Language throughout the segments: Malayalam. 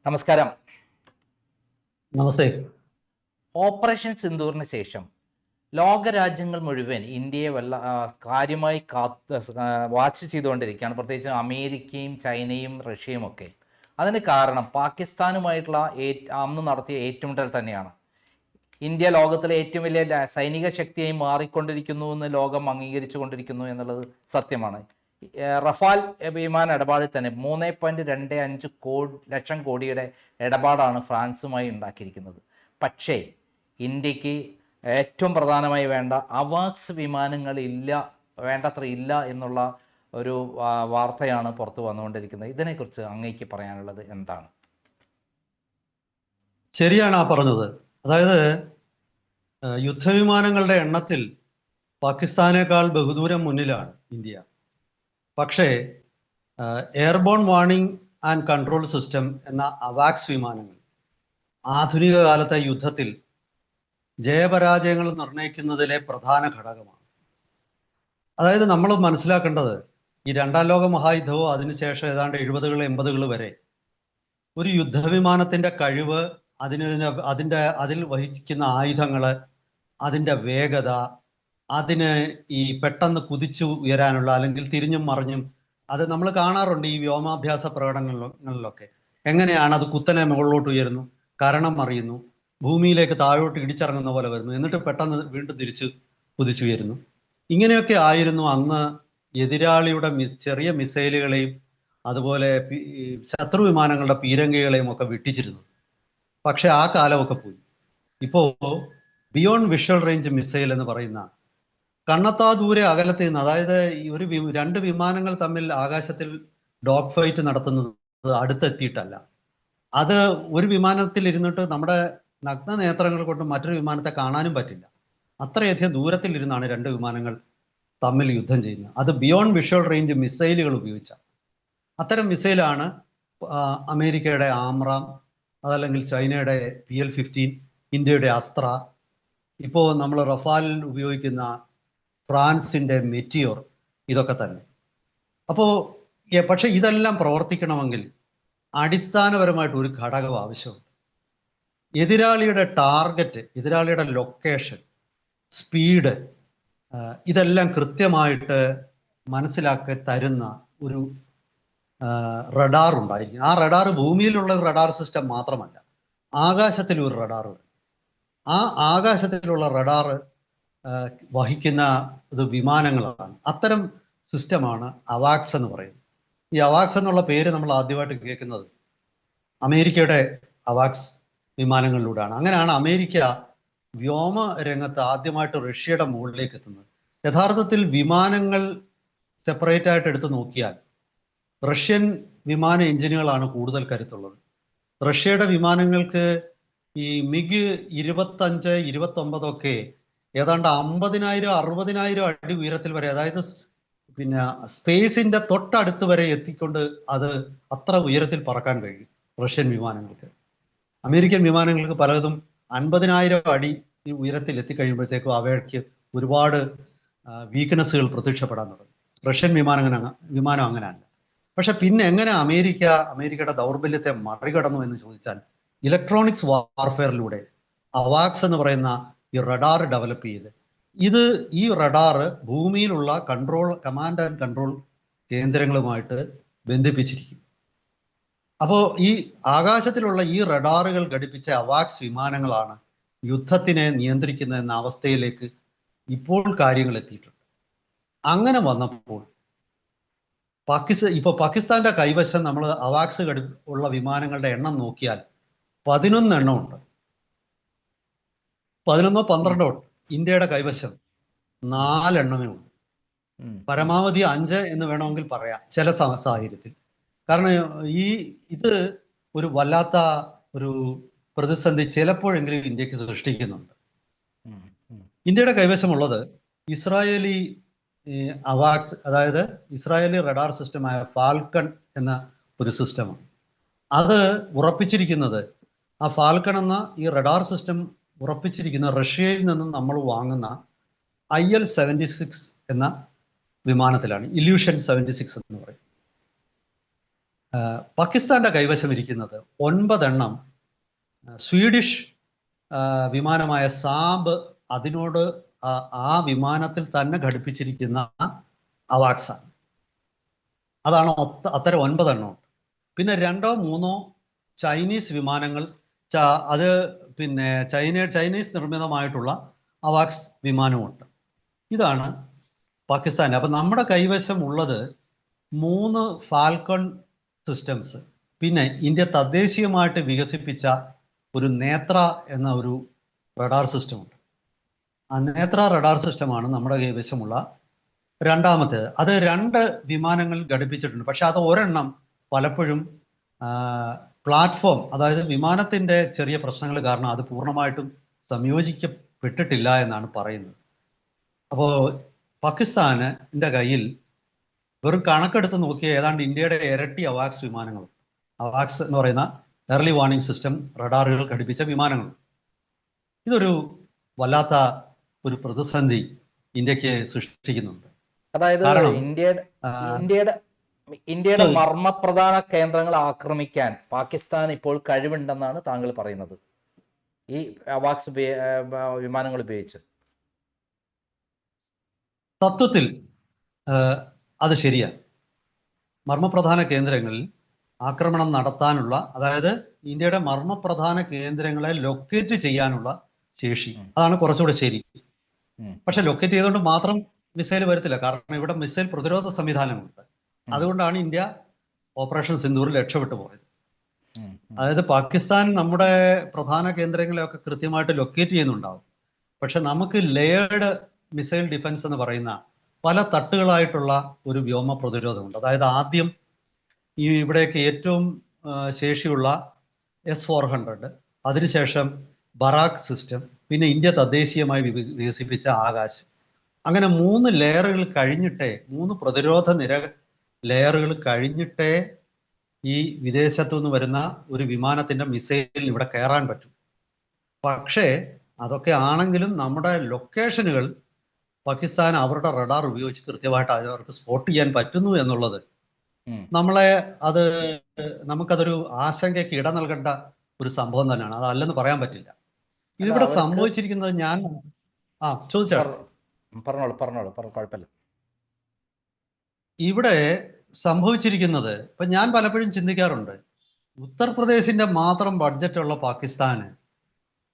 നമസ്കാരം. നമസ്തേ. ഓപ്പറേഷൻ സിന്ദൂറിന് ശേഷം ലോകരാജ്യങ്ങൾ മുഴുവൻ ഇന്ത്യയെ കാര്യമായി വാച്ച് ചെയ്തുകൊണ്ടിരിക്കുകയാണ്. പ്രത്യേകിച്ച് അമേരിക്കയും ചൈനയും റഷ്യയും ഒക്കെ. അതിന് കാരണം പാകിസ്ഥാനുമായിട്ടുള്ള അന്ന് നടത്തിയ ഏറ്റുമുട്ടൽ തന്നെയാണ്. ഇന്ത്യ ലോകത്തിലെ ഏറ്റവും വലിയ സൈനിക ശക്തിയായി മാറിക്കൊണ്ടിരിക്കുന്നു എന്ന് ലോകം അംഗീകരിച്ചു കൊണ്ടിരിക്കുന്നു എന്നുള്ളത് സത്യമാണ്. റഫാൽ വിമാന ഇടപാടിൽ തന്നെ 3.25 ലക്ഷം കോടിയുടെ ഇടപാടാണ് ഫ്രാൻസുമായി ഉണ്ടാക്കിയിരിക്കുന്നത്. പക്ഷേ ഇന്ത്യക്ക് ഏറ്റവും പ്രധാനമായി വേണ്ട അവാക്സ് വിമാനങ്ങൾ വേണ്ടത്ര ഇല്ല എന്നുള്ള ഒരു വാർത്തയാണ് പുറത്തു വന്നുകൊണ്ടിരിക്കുന്നത്. ഇതിനെക്കുറിച്ച് അങ്ങേക്ക് പറയാനുള്ളത് എന്താണ്? ശരിയാണ് ആ പറഞ്ഞത്. അതായത് യുദ്ധവിമാനങ്ങളുടെ എണ്ണത്തിൽ പാകിസ്ഥാനേക്കാൾ ബഹുദൂരം മുന്നിലാണ് ഇന്ത്യ. പക്ഷേ airborne warning and control system എന്ന അവാക്സ് വിമാനങ്ങൾ ആധുനിക കാലത്തെ യുദ്ധത്തിൽ ജയപരാജയങ്ങൾ നിർണ്ണയിക്കുന്നതിലെ പ്രധാന ഘടകമാണ്. അതായത് നമ്മൾ മനസ്സിലാക്കേണ്ടത്, ഈ രണ്ടാം ലോക മഹായുദ്ധവും അതിനുശേഷം ഏതാണ്ട് 70-കൾ 80-കൾ വരെ ഒരു യുദ്ധവിമാനത്തിൻ്റെ കഴിവ്, അതിൽ വഹിക്കുന്ന ആയുധങ്ങൾ, അതിൻ്റെ വേഗത, അതിന് ഈ പെട്ടെന്ന് കുതിച്ചു ഉയരാനുള്ള അല്ലെങ്കിൽ തിരിഞ്ഞും മറിഞ്ഞും അത് നമ്മൾ കാണാറുണ്ട് ഈ വ്യോമാഭ്യാസ പ്രകടനങ്ങളിലൊക്കെ. എങ്ങനെയാണ് അത് കുത്തനെ മുകളിലോട്ട് ഉയരുന്നു, കരണം മറിയുന്നു, ഭൂമിയിലേക്ക് താഴോട്ട് ഇടിച്ചിറങ്ങുന്ന പോലെ വരുന്നു, എന്നിട്ട് പെട്ടെന്ന് വീണ്ടും തിരിച്ച് കുതിച്ചുയരുന്നു. ഇങ്ങനെയൊക്കെ ആയിരുന്നു അന്ന് എതിരാളിയുടെ ചെറിയ മിസൈലുകളെയും അതുപോലെ ശത്രു വിമാനങ്ങളുടെ പീരങ്കികളെയും ഒക്കെ വെട്ടിച്ചിരുന്നത്. പക്ഷെ ആ കാലമൊക്കെ പോയി. ഇപ്പോൾ ബിയോണ്ട് വിഷ്വൽ റേഞ്ച് മിസൈൽ എന്ന് പറയുന്ന കണ്ണത്താ ദൂരെ അകലത്തിൽ നിന്ന്, അതായത് രണ്ട് വിമാനങ്ങൾ തമ്മിൽ ആകാശത്തിൽ ഡോഗ് ഫൈറ്റ് നടത്തുന്നത് അടുത്തെത്തിയിട്ടല്ല, അത് ഒരു വിമാനത്തിൽ ഇരുന്നിട്ട് നമ്മുടെ നഗ്ന നേത്രങ്ങൾ കൊണ്ട് മറ്റൊരു വിമാനത്തെ കാണാനും പറ്റില്ല. അത്രയധികം ദൂരത്തിൽ ഇരുന്നാണ് രണ്ട് വിമാനങ്ങൾ തമ്മിൽ യുദ്ധം ചെയ്യുന്നത്. അത് ബിയോണ്ട് വിഷ്വൽ റേഞ്ച് മിസൈലുകൾ ഉപയോഗിച്ച അത്തരം മിസൈലാണ് അമേരിക്കയുടെ ആമ്രാം, അതല്ലെങ്കിൽ ചൈനയുടെ PL-15, ഇന്ത്യയുടെ അസ്ത്ര, ഇപ്പോൾ നമ്മൾ റഫാലിൽ ഉപയോഗിക്കുന്ന ഫ്രാൻസിൻ്റെ മെറ്റിയോർ, ഇതൊക്കെ തന്നെ. പക്ഷെ ഇതെല്ലാം പ്രവർത്തിക്കണമെങ്കിൽ അടിസ്ഥാനപരമായിട്ട് ഒരു ഘടകം ആവശ്യമുണ്ട്. എതിരാളിയുടെ ടാർഗറ്റ്, എതിരാളിയുടെ ലൊക്കേഷൻ, സ്പീഡ്, ഇതെല്ലാം കൃത്യമായിട്ട് മനസ്സിലാക്കി തരുന്ന ഒരു റഡാർ ഉണ്ടായിരിക്കും. ആ റഡാർ ഭൂമിയിലുള്ള റഡാർ സിസ്റ്റം മാത്രമല്ല, ആകാശത്തിലും ഒരു റഡാർ ഉണ്ട്. ആ ആകാശത്തിലുള്ള റഡാർ വഹിക്കുന്ന വിമാനങ്ങളാണ്. അത്തരം സിസ്റ്റമാണ് അവാക്സ് എന്ന് പറയുന്നത്. ഈ അവാക്സ് എന്നുള്ള പേര് നമ്മൾ ആദ്യമായിട്ട് കേൾക്കുന്നത് അമേരിക്കയുടെ അവാക്സ് വിമാനങ്ങളിലൂടെയാണ്. അങ്ങനെയാണ് അമേരിക്ക വ്യോമ രംഗത്ത് ആദ്യമായിട്ട് റഷ്യയുടെ മുകളിലേക്ക് എത്തുന്നത്. യഥാർത്ഥത്തിൽ വിമാനങ്ങൾ സെപ്പറേറ്റ് ആയിട്ട് എടുത്ത് നോക്കിയാൽ റഷ്യൻ വിമാന എഞ്ചിനുകളാണ് കൂടുതൽ കരുത്തുള്ളത്. റഷ്യയുടെ വിമാനങ്ങൾക്ക് ഈ MiG 25, 29 ഒക്കെ ഏതാണ്ട് 50,000-60,000 അടി ഉയരത്തിൽ വരെ, അതായത് സ്പേസിന്റെ തൊട്ടടുത്ത് വരെ എത്തിക്കൊണ്ട് അത് അത്ര ഉയരത്തിൽ പറക്കാൻ കഴിയും റഷ്യൻ വിമാനങ്ങൾക്ക്. അമേരിക്കൻ വിമാനങ്ങൾക്ക് പലതും 50,000 അടി ഉയരത്തിൽ എത്തിക്കഴിയുമ്പോഴത്തേക്കും അവയ്ക്ക് ഒരുപാട് വീക്ക്നെസ്സുകൾ പ്രത്യക്ഷപ്പെടാൻ തുടങ്ങും. റഷ്യൻ വിമാനം അങ്ങനെയല്ല. പക്ഷെ പിന്നെ എങ്ങനെ അമേരിക്കയുടെ ദൗർബല്യത്തെ മറികടന്നു എന്ന് ചോദിച്ചാൽ, ഇലക്ട്രോണിക്സ് വാർഫെയറിലൂടെ അവാക്സ് എന്ന് പറയുന്ന ഈ റഡാർ ഡെവലപ്പ് ചെയ്ത്, ഈ റഡാർ ഭൂമിയിലുള്ള കമാൻഡ് ആൻഡ് കൺട്രോൾ കേന്ദ്രങ്ങളുമായിട്ട് ബന്ധിപ്പിച്ചിരിക്കും. അപ്പോൾ ഈ ആകാശത്തിലുള്ള ഈ റഡാറുകൾ ഘടിപ്പിച്ച അവാക്സ് വിമാനങ്ങളാണ് യുദ്ധത്തിനെ നിയന്ത്രിക്കുന്ന എന്ന അവസ്ഥയിലേക്ക് ഇപ്പോൾ കാര്യങ്ങൾ എത്തിയിട്ടുണ്ട്. അങ്ങനെ വന്നപ്പോൾ പാകിസ്ഥാന്റെ കൈവശം നമ്മൾ അവാക്സ് ഉള്ള വിമാനങ്ങളുടെ എണ്ണം നോക്കിയാൽ 11 എണ്ണമുണ്ട്. 11-12 ഉണ്ട്. ഇന്ത്യയുടെ കൈവശം 4 എണ്ണമേ ഉള്ളൂ. പരമാവധി 5 എന്ന് വേണമെങ്കിൽ പറയാം ചില സാഹചര്യത്തിൽ. കാരണം ഇത് ഒരു വല്ലാത്ത ഒരു പ്രതിസന്ധി ചിലപ്പോഴെങ്കിലും ഇന്ത്യക്ക് സൃഷ്ടിക്കുന്നുണ്ട്. ഇന്ത്യയുടെ കൈവശമുള്ളത് ഇസ്രായേലി അവാക്സ്, അതായത് ഇസ്രായേലി റഡാർ സിസ്റ്റമായ ഫാൽക്കൺ എന്ന ഒരു സിസ്റ്റമാണ്. അത് ഉറപ്പിച്ചിരിക്കുന്നത്, ആ ഫാൽക്കൺ എന്ന ഈ റഡാർ സിസ്റ്റം ഉറപ്പിച്ചിരിക്കുന്ന റഷ്യയിൽ നിന്നും നമ്മൾ വാങ്ങുന്ന IL-76 എന്ന വിമാനത്തിലാണ്. ഇല്യൂഷൻ 76 എന്ന് പറയും. പാകിസ്ഥാന്റെ കൈവശം ഇരിക്കുന്നത് 9 സ്വീഡിഷ് വിമാനമായ സാബ്, അതിനോട് ആ വിമാനത്തിൽ തന്നെ ഘടിപ്പിച്ചിരിക്കുന്ന അവാക്സ് ആണ്. അതാണ് അത്തരം 9 പിന്നെ 2-3 ചൈനീസ് വിമാനങ്ങൾ, അത് പിന്നെ ചൈനീസ് നിർമ്മിതമായിട്ടുള്ള അവാക്സ് വിമാനമുണ്ട്. ഇതാണ് പാകിസ്ഥാൻ. അപ്പം നമ്മുടെ കൈവശം ഉള്ളത് 3 ഫാൽക്കൺ സിസ്റ്റംസ്, പിന്നെ ഇന്ത്യ തദ്ദേശീയമായിട്ട് വികസിപ്പിച്ച ഒരു നേത്ര എന്ന ഒരു റഡാർ സിസ്റ്റമുണ്ട്. ആ നേത്ര റഡാർ സിസ്റ്റമാണ് നമ്മുടെ കൈവശമുള്ള രണ്ടാമത്തേത്. അത് 2 വിമാനങ്ങൾ ഘടിപ്പിച്ചിട്ടുണ്ട്. പക്ഷെ അത് ഒരെണ്ണം പലപ്പോഴും പ്ലാറ്റ്ഫോം, അതായത് വിമാനത്തിൻ്റെ ചെറിയ പ്രശ്നങ്ങൾ കാരണം അത് പൂർണ്ണമായിട്ടും സംയോജിക്കപ്പെട്ടിട്ടില്ല എന്നാണ് പറയുന്നത്. അപ്പോൾ പാകിസ്ഥാനിൻ്റെ കയ്യിൽ വെറും കണക്കെടുത്ത് നോക്കിയാൽ ഏതാണ്ട് ഇന്ത്യയുടെ ഇരട്ടി അവാക്സ് വിമാനങ്ങൾ, അവാക്സ് എന്ന് പറയുന്ന എർലി വാർണിംഗ് സിസ്റ്റം റഡാറുകൾ ഘടിപ്പിച്ച വിമാനങ്ങൾ. ഇതൊരു വല്ലാത്ത ഒരു പ്രതിസന്ധി ഇന്ത്യക്ക് സൃഷ്ടിക്കുന്നുണ്ട്. അതായത് കാരണം ഇന്ത്യയുടെ മർമ്മപ്രധാന കേന്ദ്രങ്ങൾ ആക്രമിക്കാൻ പാകിസ്ഥാൻ ഇപ്പോൾ കഴിവുണ്ടെന്നാണ് താങ്കൾ പറയുന്നത്, ഈ അവാക്സ് വിമാനങ്ങൾ ഉപയോഗിച്ച്. തത്വത്തിൽ അത് ശരിയാണ്. മർമ്മപ്രധാന കേന്ദ്രങ്ങളിൽ ആക്രമണം നടത്താനുള്ള, അതായത് ഇന്ത്യയുടെ മർമ്മപ്രധാന കേന്ദ്രങ്ങളെ ലൊക്കേറ്റ് ചെയ്യാനുള്ള ശേഷി, അതാണ് കുറച്ചുകൂടെ ശരി. പക്ഷെ ലൊക്കേറ്റ് ചെയ്തുകൊണ്ട് മാത്രം മിസൈൽ വരത്തില്ല. കാരണം ഇവിടെ മിസൈൽ പ്രതിരോധ സംവിധാനമുണ്ട്. അതുകൊണ്ടാണ് ഇന്ത്യ ഓപ്പറേഷൻ സിന്ദൂറിൽ രക്ഷപ്പെട്ടു പോയത്. അതായത് പാകിസ്ഥാൻ നമ്മുടെ പ്രധാന കേന്ദ്രങ്ങളെയൊക്കെ കൃത്യമായിട്ട് ലൊക്കേറ്റ് ചെയ്യുന്നുണ്ടാവും. പക്ഷെ നമുക്ക് ലെയേർഡ് മിസൈൽ ഡിഫൻസ് എന്ന് പറയുന്ന പല തട്ടുകളായിട്ടുള്ള ഒരു വ്യോമ പ്രതിരോധമുണ്ട്. അതായത് ആദ്യം ഇവിടേക്ക് ഏറ്റവും ശേഷിയുള്ള S-400, അതിനുശേഷം ബറാക്ക് സിസ്റ്റം, പിന്നെ ഇന്ത്യ തദ്ദേശീയമായി വികസിപ്പിച്ച ആകാശ്. അങ്ങനെ 3 ലെയറുകൾ കഴിഞ്ഞിട്ടേ, 3 പ്രതിരോധ ലെയറുകൾ കഴിഞ്ഞിട്ടേ ഈ വിദേശത്തു നിന്ന് വരുന്ന ഒരു വിമാനത്തിൻ്റെ മിസൈലിന് ഇവിടെ കയറാൻ പറ്റും. പക്ഷേ അതൊക്കെ ആണെങ്കിലും നമ്മുടെ ലൊക്കേഷനുകൾ പാകിസ്ഥാൻ അവരുടെ റഡാർ ഉപയോഗിച്ച് കൃത്യമായിട്ട് അവർക്ക് സ്പോട്ട് ചെയ്യാൻ പറ്റുന്നു എന്നുള്ളത് നമുക്കതൊരു ആശങ്കയ്ക്ക് ഇട നൽകേണ്ട ഒരു സംഭവം തന്നെയാണ്. അതല്ലെന്ന് പറയാൻ പറ്റില്ല. ഇതിവിടെ സംഭവിച്ചിരിക്കുന്നത് കുഴപ്പമില്ല. ഇവിടെ സംഭവിച്ചിരിക്കുന്നത്, ഇപ്പൊ ഞാൻ പലപ്പോഴും ചിന്തിക്കാറുണ്ട്, ഉത്തർപ്രദേശിന്റെ മാത്രം ബഡ്ജറ്റുള്ള പാകിസ്ഥാന്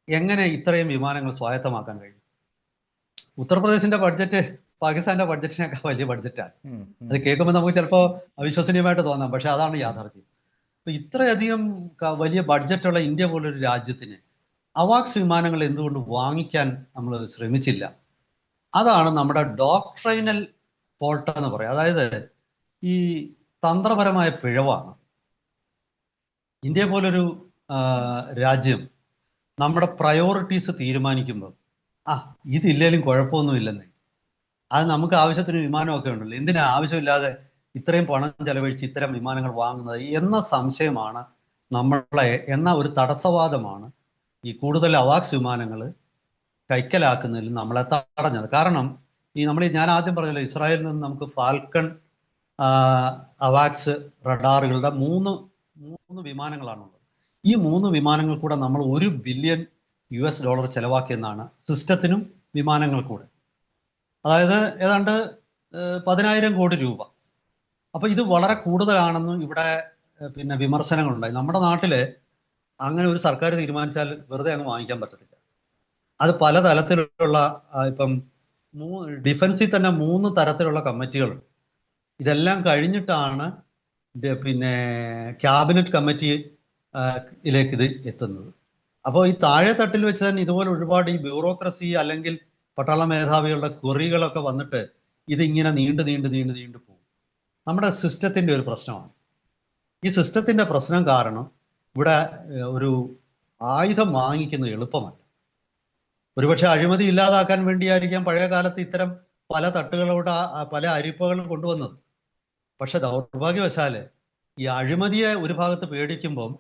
എങ്ങനെ ഇത്രയും വിമാനങ്ങൾ സ്വായത്തമാക്കാൻ കഴിയും? ഉത്തർപ്രദേശിന്റെ ബഡ്ജറ്റ് പാകിസ്ഥാന്റെ ബഡ്ജറ്റിനേക്കാൾ വലിയ ബഡ്ജറ്റാണ്. അത് കേൾക്കുമ്പോൾ നമുക്ക് ചിലപ്പോൾ അവിശ്വസനീയമായിട്ട് തോന്നാം, പക്ഷെ അതാണ് യാഥാർത്ഥ്യം. അപ്പൊ ഇത്രയധികം വലിയ ബഡ്ജറ്റുള്ള ഇന്ത്യ പോലൊരു രാജ്യത്തിന് അവാക്സ് വിമാനങ്ങൾ എന്തുകൊണ്ട് വാങ്ങിക്കാൻ നമ്മൾ ശ്രമിച്ചില്ല? അതാണ് നമ്മുടെ ഡോക്ട്രൈനൽ ഫോൾട്ട് എന്ന് പറയാം. അതായത് ഈ തന്ത്രപരമായ പിഴവാണ്. ഇന്ത്യ പോലൊരു രാജ്യം നമ്മുടെ പ്രയോറിറ്റീസ് തീരുമാനിക്കുമ്പോൾ ഇതില്ലേലും കുഴപ്പമൊന്നുമില്ലെന്നേ, അത് നമുക്ക് ആവശ്യത്തിന് വിമാനമൊക്കെ ഉണ്ടല്ലോ, എന്തിനാ ആവശ്യമില്ലാതെ ഇത്രയും പണം ചെലവഴിച്ച് ഇത്തരം വിമാനങ്ങൾ വാങ്ങുന്നത് എന്ന സംശയമാണ് എന്ന ഒരു തടസ്സവാദമാണ് ഈ കൂടുതൽ അവാക്സ് വിമാനങ്ങൾ കൈക്കലാക്കുന്നതിൽ നമ്മളെ തടഞ്ഞത്. കാരണം ഞാൻ ആദ്യം പറഞ്ഞല്ലോ, ഇസ്രായേലിൽ നിന്ന് നമുക്ക് ഫാൽക്കൺ അവാക്സ് റഡാറുകളുടെ മൂന്ന് വിമാനങ്ങളാണുള്ളത്. ഈ 3 വിമാനങ്ങൾ കൂടെ നമ്മൾ $1 ബില്യൺ ചെലവാക്കിയെന്നാണ് സിസ്റ്റത്തിനും വിമാനങ്ങൾ കൂടെ. അതായത് ഏതാണ്ട് 10,000 കോടി രൂപ. അപ്പൊ ഇത് വളരെ കൂടുതലാണെന്നും ഇവിടെ പിന്നെ വിമർശനങ്ങളുണ്ടായി. നമ്മുടെ നാട്ടില് അങ്ങനെ ഒരു സർക്കാർ തീരുമാനിച്ചാൽ വെറുതെ അങ്ങ് വാങ്ങിക്കാൻ പറ്റത്തില്ല. അത് പല തലത്തിലുള്ള, ഇപ്പം ഡിഫൻസിൽ തന്നെ 3 തരത്തിലുള്ള കമ്മിറ്റികൾ, ഇതെല്ലാം കഴിഞ്ഞിട്ടാണ് പിന്നെ ക്യാബിനറ്റ് കമ്മിറ്റിയിലേക്ക് ഇത് എത്തുന്നത്. അപ്പോൾ ഈ താഴെ തട്ടിൽ വെച്ച് തന്നെ ഇതുപോലെ ഒരുപാട് ഈ ബ്യൂറോക്രസി അല്ലെങ്കിൽ പട്ടാള മേധാവികളുടെ ക്വറികളൊക്കെ വന്നിട്ട് ഇതിങ്ങനെ നീണ്ടു പോകും. നമ്മുടെ സിസ്റ്റത്തിൻ്റെ ഒരു പ്രശ്നമാണ്. ഈ സിസ്റ്റത്തിൻ്റെ പ്രശ്നം കാരണം ഇവിടെ ഒരു ആയുധം വാങ്ങിക്കുന്നത് എളുപ്പമല്ല. ഒരുപക്ഷെ അഴിമതി ഇല്ലാതാക്കാൻ വേണ്ടിയായിരിക്കാം പഴയ കാലത്ത് ഇത്തരം പല തട്ടുകളോട് പല അരിപ്പകളും കൊണ്ടുവന്നത്. പക്ഷെ ദൗർഭാഗ്യവശാല് ഈ അഴിമതിയെ ഒരു ഭാഗത്ത് പേടിക്കുമ്പം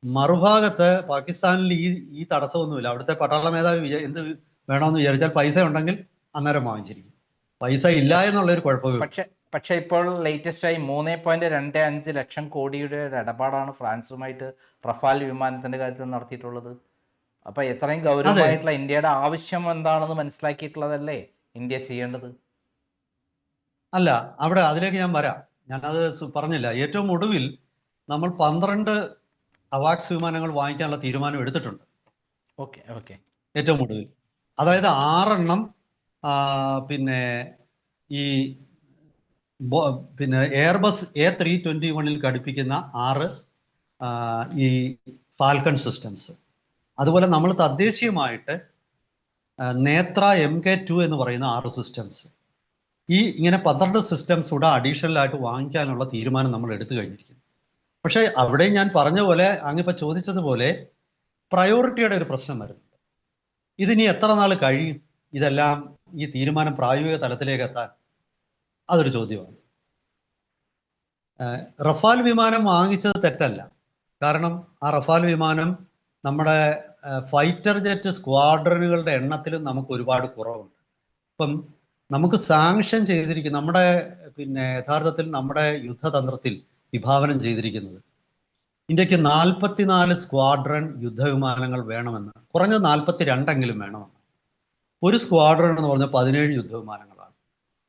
മറുഭാഗത്ത് പാകിസ്ഥാനിൽ ഈ തടസ്സമൊന്നുമില്ല. അവിടുത്തെ പട്ടാള മേധാവി എന്ത് വേണമെന്ന് വിചാരിച്ചാൽ പൈസ ഉണ്ടെങ്കിൽ അന്നേരം വാങ്ങിച്ചിരിക്കും, പൈസ ഇല്ല എന്നുള്ളൊരു കുഴപ്പമില്ല. പക്ഷെ പക്ഷേ ഇപ്പോൾ ലേറ്റസ്റ്റായി 3.25 ലക്ഷം കോടിയുടെ ഒരു ഇടപാടാണ് ഫ്രാൻസുമായിട്ട് റഫാൽ വിമാനത്തിൻ്റെ കാര്യത്തിൽ നടത്തിയിട്ടുള്ളത്. അപ്പോൾ എത്രയും ഗൗരവമായിട്ടുള്ള ഇന്ത്യയുടെ ആവശ്യം എന്താണെന്ന് മനസ്സിലാക്കിയിട്ടുള്ളതല്ലേ ഇന്ത്യ ചെയ്യേണ്ടത്? അല്ല, അവിടെ അതിലേക്ക് ഞാൻ വരാം. ഞാനത് പറഞ്ഞില്ല. ഏറ്റവും ഒടുവിൽ നമ്മൾ 12 അവാക്സ് വിമാനങ്ങൾ വാങ്ങിക്കാനുള്ള തീരുമാനം എടുത്തിട്ടുണ്ട്. Okay okay. ഏറ്റവും ഒടുവിൽ, അതായത് 6 പിന്നെ ഈ പിന്നെ എയർബസ് A321 ഘടിപ്പിക്കുന്ന 6 ഈ ഫാൽക്കൺ സിസ്റ്റംസ്, അതുപോലെ നമ്മൾ തദ്ദേശീയമായിട്ട് നേത്ര MK2 എന്ന് പറയുന്ന 6 സിസ്റ്റംസ്, ഇങ്ങനെ 12 സിസ്റ്റംസ് കൂടെ അഡീഷണൽ ആയിട്ട് വാങ്ങിക്കാനുള്ള തീരുമാനം നമ്മൾ എടുത്തു കഴിഞ്ഞിരിക്കുന്നു. പക്ഷേ അവിടെ ഞാൻ പറഞ്ഞ പോലെ, അങ്ങിപ്പോൾ ചോദിച്ചതുപോലെ പ്രയോറിറ്റിയുടെ ഒരു പ്രശ്നം വരുന്നുണ്ട്. ഇതിനി എത്ര നാൾ കഴിയും ഇതെല്ലാം ഈ തീരുമാനം പ്രായോഗിക തലത്തിലേക്ക് എത്താൻ? അതൊരു ചോദ്യമാണ്. റഫാൽ വിമാനം വാങ്ങിച്ചത് തെറ്റല്ല. കാരണം ആ റഫാൽ വിമാനം നമ്മുടെ ഫൈറ്റർ ജെറ്റ് സ്ക്വാഡ്രനുകളുടെ എണ്ണത്തിലും നമുക്ക് ഒരുപാട് കുറവുണ്ട്. ഇപ്പം നമുക്ക് സാങ്ഷൻ ചെയ്തിരിക്കുന്ന നമ്മുടെ യഥാർത്ഥത്തിൽ നമ്മുടെ യുദ്ധതന്ത്രത്തിൽ വിഭാവനം ചെയ്തിരിക്കുന്നത് ഇന്ത്യക്ക് 44 സ്ക്വാഡ്രൺ യുദ്ധവിമാനങ്ങൾ വേണമെന്ന്, കുറഞ്ഞത് 42 വേണമെന്ന്. ഒരു സ്ക്വാഡ്രൺ എന്ന് പറഞ്ഞാൽ 17 യുദ്ധവിമാനങ്ങളാണ്.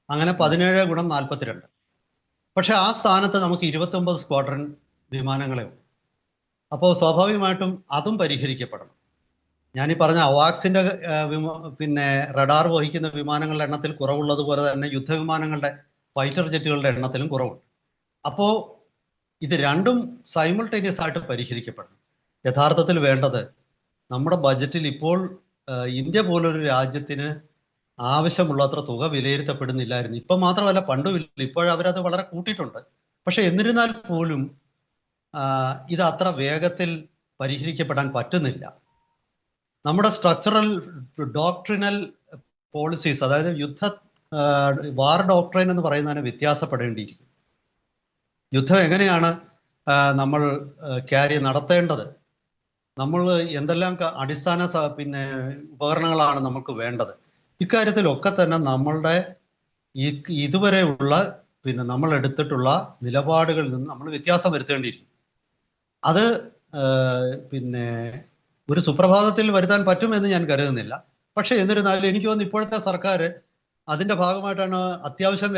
അങ്ങനെ 17 ഗുണം 42. പക്ഷെ ആ സ്ഥാനത്ത് നമുക്ക് 29 സ്ക്വാഡ്രൺ വിമാനങ്ങളെ ഉള്ളൂ. അപ്പോൾ സ്വാഭാവികമായിട്ടും അതും പരിഹരിക്കപ്പെടണം. ഞാനീ പറഞ്ഞ അവാക്സിന്റെ റഡാർ വഹിക്കുന്ന വിമാനങ്ങളുടെ എണ്ണത്തിൽ കുറവുള്ളതുപോലെ തന്നെ യുദ്ധവിമാനങ്ങളുടെ ഫൈറ്റർ ജെറ്റുകളുടെ എണ്ണത്തിലും കുറവുണ്ട്. അപ്പോൾ ഇത് രണ്ടും സൈമിൾട്ടേനിയസ് ആയിട്ട് പരിഹരിക്കപ്പെടണം. യഥാർത്ഥത്തിൽ വേണ്ടത് നമ്മുടെ ബജറ്റിൽ ഇപ്പോൾ ഇന്ത്യ പോലൊരു രാജ്യത്തിന് ആവശ്യമുള്ളത്ര തുക വിലയിരുത്തപ്പെടുന്നില്ലായിരുന്നു. ഇപ്പം മാത്രമല്ല, പണ്ടുമില്ല, ഇപ്പോഴവരത് വളരെ കൂട്ടിയിട്ടുണ്ട്. പക്ഷെ എന്നിരുന്നാൽ പോലും ഇത് അത്ര വേഗത്തിൽ പരിഹരിക്കപ്പെടാൻ പറ്റുന്നില്ല. നമ്മുടെ സ്ട്രക്ചറൽ ഡോക്ട്രിനൽ പോളിസീസ്, അതായത് വാർ ഡോക്ട്രൈൻ എന്ന് പറയുന്നതിനെ വ്യത്യാസപ്പെടേണ്ടിയിരിക്കും. യുദ്ധം എങ്ങനെയാണ് നമ്മൾ നടത്തേണ്ടത്, നമ്മൾ എന്തെല്ലാം അടിസ്ഥാന ഉപകരണങ്ങളാണ് നമുക്ക് വേണ്ടത്, ഇക്കാര്യത്തിലൊക്കെ തന്നെ നമ്മളുടെ ഇതുവരെയുള്ള നമ്മൾ എടുത്തിട്ടുള്ള നിലപാടുകളിൽ നിന്ന് നമ്മൾ വ്യത്യാസം വരുത്തേണ്ടിയിരിക്കും. അത് ഒരു സുപ്രഭാതത്തിൽ വരുത്താൻ പറ്റുമെന്ന് ഞാൻ കരുതുന്നില്ല. പക്ഷെ എന്നിരുന്നാലും എനിക്ക് തോന്നുന്നു ഇപ്പോഴത്തെ സർക്കാർ അതിന്റെ ഭാഗമായിട്ടാണ് അത്യാവശ്യം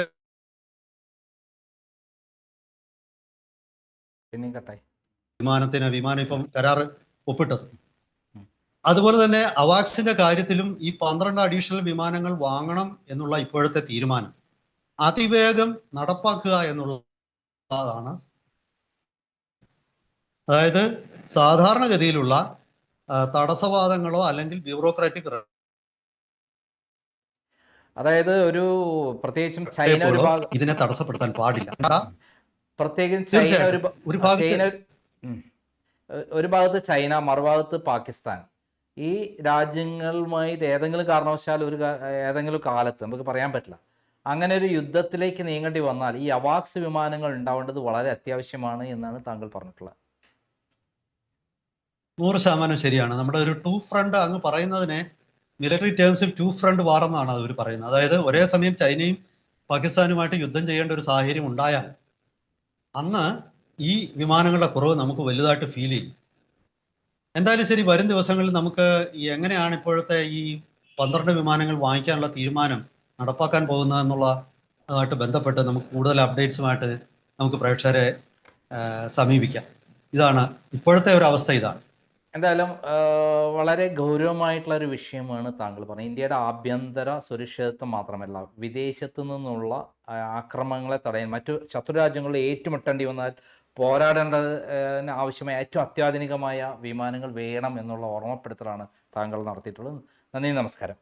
വിമാനം ഇപ്പം കരാർ ഒപ്പിട്ടത്. അതുപോലെ തന്നെ അവാക്സിന്റെ കാര്യത്തിലും ഈ 12 അഡീഷണൽ വിമാനങ്ങൾ വാങ്ങണം എന്നുള്ള ഇപ്പോഴത്തെ തീരുമാനം അതിവേഗം നടപ്പാക്കുക എന്നുള്ളതാണ്. അതായത് സാധാരണഗതിയിലുള്ള തടസ്സവാദങ്ങളോ അല്ലെങ്കിൽ ബ്യൂറോക്രാറ്റിക്, അതായത് പ്രത്യേകിച്ചും ചൈന ഇതിനെ തടസ്സപ്പെടുത്താൻ പാടില്ല. പ്രത്യേകിച്ച് ഒരു ഭാഗത്ത് ചൈന, മറുഭാഗത്ത് പാകിസ്ഥാൻ. ഈ രാജ്യങ്ങളുമായിട്ട് ഏതെങ്കിലും കാരണവശാൽ ഏതെങ്കിലും കാലത്ത് നമുക്ക് പറയാൻ പറ്റില്ല, അങ്ങനെ ഒരു യുദ്ധത്തിലേക്ക് നീങ്ങേണ്ടി വന്നാൽ ഈ അവാക്സ് വിമാനങ്ങൾ ഉണ്ടാവേണ്ടത് വളരെ അത്യാവശ്യമാണ് എന്നാണ് താങ്കൾ പറഞ്ഞിട്ടുള്ളത്. 100% ശരിയാണ്. നമ്മുടെ ഒരു 2 ഫ്രണ്ട് അങ്ങ് പറയുന്നതിനെ മിലിറ്ററി ടേംസിൽ 2 ഫ്രണ്ട് വാർ എന്നാണ് അവർ പറയുന്നത്. അതായത് ഒരേ സമയം ചൈനയും പാകിസ്ഥാനുമായിട്ട് യുദ്ധം ചെയ്യേണ്ട ഒരു സാഹചര്യം ഉണ്ടായാൽ അന്ന് ഈ വിമാനങ്ങളുടെ കുറവ് നമുക്ക് വലുതായിട്ട് ഫീൽ ചെയ്യും. എന്തായാലും ശരി, വരും ദിവസങ്ങളിൽ നമുക്ക് എങ്ങനെയാണ് ഇപ്പോഴത്തെ ഈ 12 വിമാനങ്ങൾ വാങ്ങിക്കാനുള്ള തീരുമാനം നടപ്പാക്കാൻ പോകുന്നതെന്നുള്ളതായിട്ട് ബന്ധപ്പെട്ട് നമുക്ക് കൂടുതൽ അപ്ഡേറ്റ്സുമായിട്ട് നമുക്ക് പ്രേക്ഷകരെ സമീപിക്കാം. ഇതാണ് ഇപ്പോഴത്തെ ഒരു അവസ്ഥ. ഇതാണ് എന്തായാലും വളരെ ഗൗരവമായിട്ടുള്ള ഒരു വിഷയമാണ് താങ്കൾ പറഞ്ഞത്. ഇന്ത്യയുടെ ആഭ്യന്തര സുരക്ഷിതത്വം മാത്രമല്ല, വിദേശത്തു നിന്നുള്ള ആക്രമണങ്ങളെ തടയാൻ മറ്റു ശത്രുരാജ്യങ്ങളിൽ ഏറ്റുമുട്ടേണ്ടി വന്നാൽ പോരാടേണ്ടതിന് ആവശ്യമായ ഏറ്റവും അത്യാധുനികമായ വിമാനങ്ങൾ വേണം എന്നുള്ള ഓർമ്മപ്പെടുത്തലാണ് താങ്കൾ നടത്തിയിട്ടുള്ളത്. നന്ദി, നമസ്കാരം.